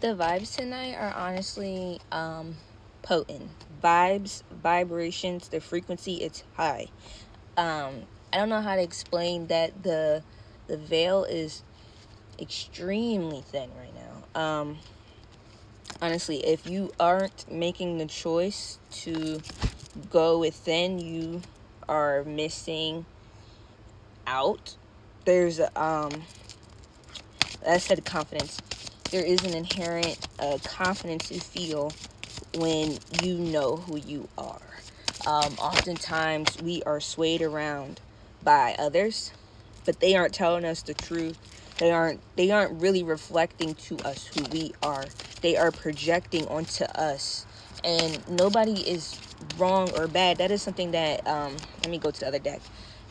The vibes tonight are honestly potent. Vibrations, the frequency, it's high. I don't know how to explain that the veil is extremely thin right now. Honestly, if you aren't making the choice to go within, you are missing out. There's I said confidence. There is an inherent confidence you feel when you know who you are. Oftentimes we are swayed around by others, but they aren't telling us the truth. They aren't really reflecting to us who we are. They are projecting onto us, and nobody is wrong or bad. That is something that let me go to the other deck.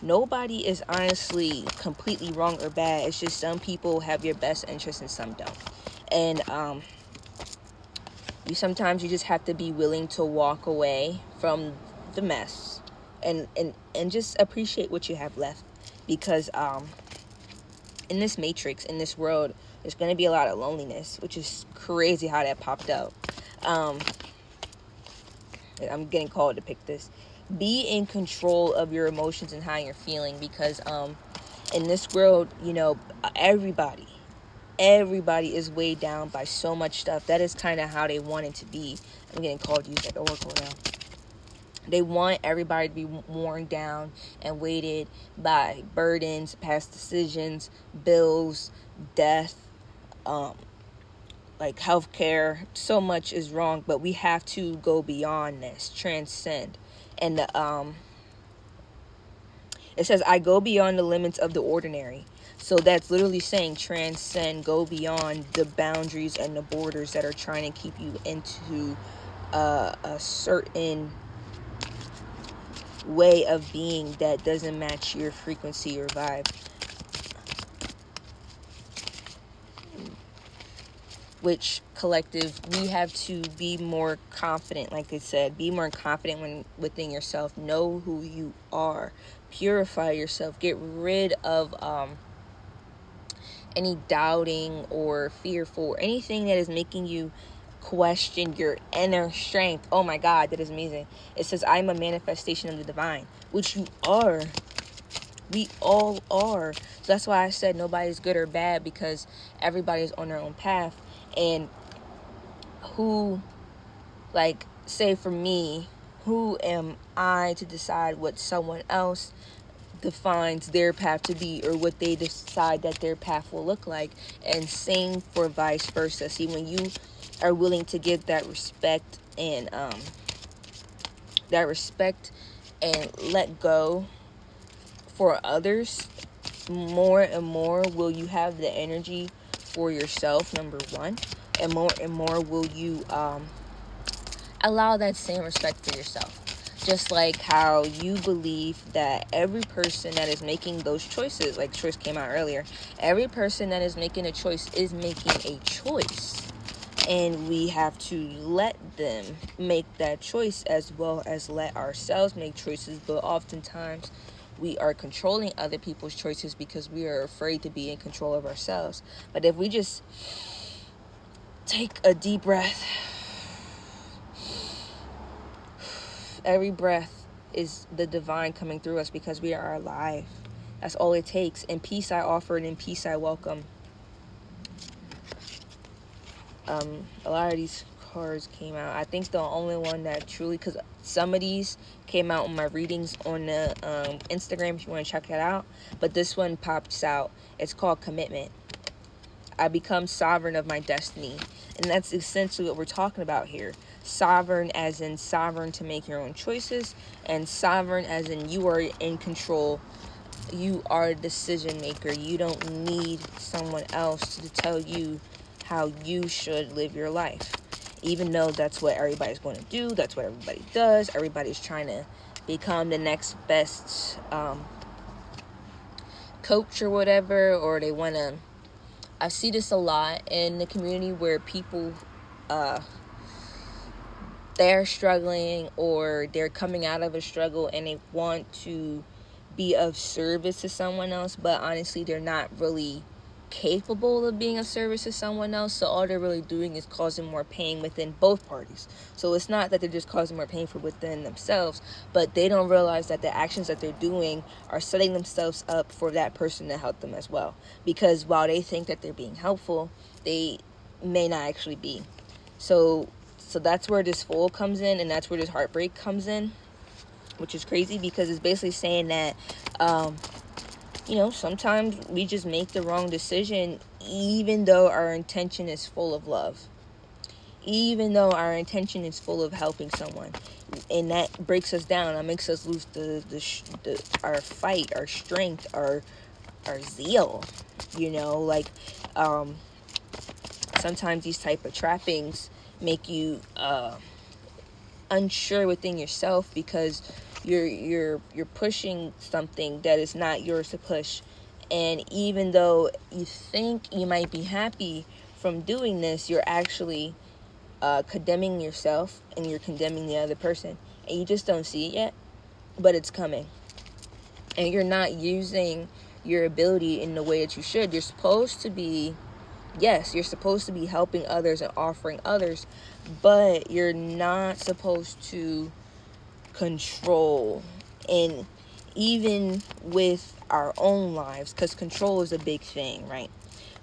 Nobody is honestly completely wrong or bad. It's just some people have your best interest and some don't. And you just have to be willing to walk away from the mess and just appreciate what you have left, because in this matrix, in this world, there's going to be a lot of loneliness, which is crazy how that popped out. I'm getting called to pick this. Be in control of your emotions and how you're feeling, because in this world, everybody is weighed down by so much stuff. That is kind of how they want it to be. I'm getting called to use that oracle now. They want everybody to be worn down and weighted by burdens, past decisions, bills, death, like healthcare. So much is wrong, but we have to go beyond this, transcend. And it says, I go beyond the limits of the ordinary. So that's literally saying transcend, go beyond the boundaries and the borders that are trying to keep you into a certain way of being that doesn't match your frequency or vibe. Which collective, we have to be more confident. Like I said, be more confident within yourself. Know who you are. Purify yourself. Get rid of any doubting or fearful, or anything that is making you question your inner strength. Oh my God, that is amazing. It says, I'm a manifestation of the divine, which you are. We all are. So that's why I said nobody's good or bad, because everybody's on their own path. And say for me, who am I to decide what someone else defines their path to be, or what they decide that their path will look like? And same for vice versa. See, when you are willing to give that respect and let go for others, more and more will you have the energy for yourself, number one, and more will you allow that same respect for yourself. Just like how you believe that every person that is making those choices, like choice came out earlier, every person that is making a choice is making a choice. And we have to let them make that choice, as well as let ourselves make choices. But oftentimes we are controlling other people's choices because we are afraid to be in control of ourselves. But if we just take a deep breath, every breath is the divine coming through us, because we are alive. That's all it takes. And peace I offer, and in peace I welcome. A lot of these cards came out. I think the only one that truly, because some of these came out in my readings on the Instagram, if you want to check that out. But this one pops out. It's called Commitment. I become sovereign of my destiny. And that's essentially what we're talking about here. Sovereign as in sovereign to make your own choices, and sovereign as in you are in control. You are a decision maker. You don't need someone else to tell you how you should live your life. Even though that's what everybody's going to do, that's what everybody does. Everybody's trying to become the next best coach or whatever, or they want to. I see this a lot in the community where people they're struggling, or they're coming out of a struggle, and they want to be of service to someone else, but honestly they're not really capable of being of service to someone else, so all they're really doing is causing more pain within both parties. So it's not that they're just causing more pain for within themselves, but they don't realize that the actions that they're doing are setting themselves up for that person to help them as well, because while they think that they're being helpful, they may not actually be. So that's where this fool comes in, and that's where this heartbreak comes in, which is crazy, because it's basically saying that sometimes we just make the wrong decision, even though our intention is full of love, even though our intention is full of helping someone, and that breaks us down. That makes us lose our fight, our strength, our zeal. Sometimes these type of trappings make you unsure within yourself, because you're pushing something that is not yours to push. And even though you think you might be happy from doing this, you're actually condemning yourself, and you're condemning the other person, and you just don't see it yet, but it's coming. And you're not using your ability in the way that you should. You're supposed to be helping others and offering others, but you're not supposed to control. And even with our own lives, because control is a big thing, right?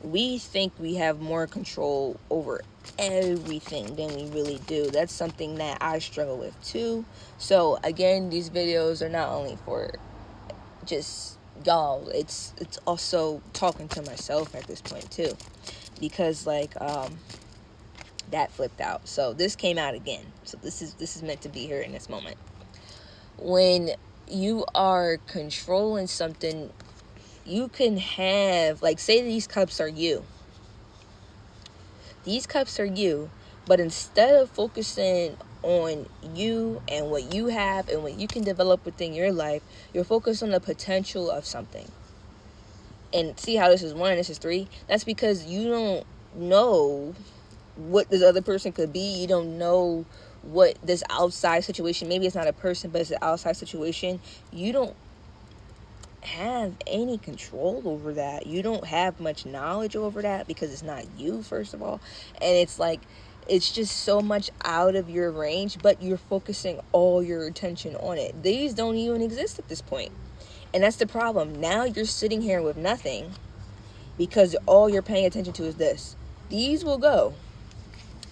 We think we have more control over everything than we really do. That's something that I struggle with too. So again, these videos are not only for just y'all, it's also talking to myself at this point too, because that flipped out. So this came out again. So this is meant to be here in this moment. When you are controlling something, you can have, say these cups are you. These cups are you, but instead of focusing on you and what you have and what you can develop within your life, you're focused on the potential of something. And see how this is 1 and this is 3? That's because you don't know what this other person could be. You don't know what this outside situation, maybe it's not a person, but it's an outside situation. You don't have any control over that. You don't have much knowledge over that, because it's not you, first of all. And it's just so much out of your range, but you're focusing all your attention on it. These don't even exist at this point. And that's the problem. Now you're sitting here with nothing, because all you're paying attention to is this. These will go,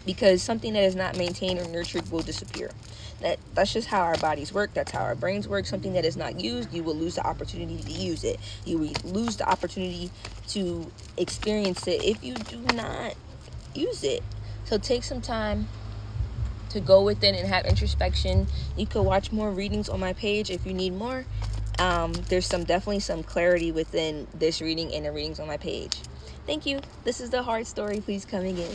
because something that is not maintained or nurtured will disappear. That's just how our bodies work. That's how our brains work. Something that is not used, you will lose the opportunity to use it. You will lose the opportunity to experience it if you do not use it. So take some time to go within and have introspection. You could watch more readings on my page if you need more. There's definitely some clarity within this reading and the readings on my page. Thank you. This is The Heart Story. Please come again.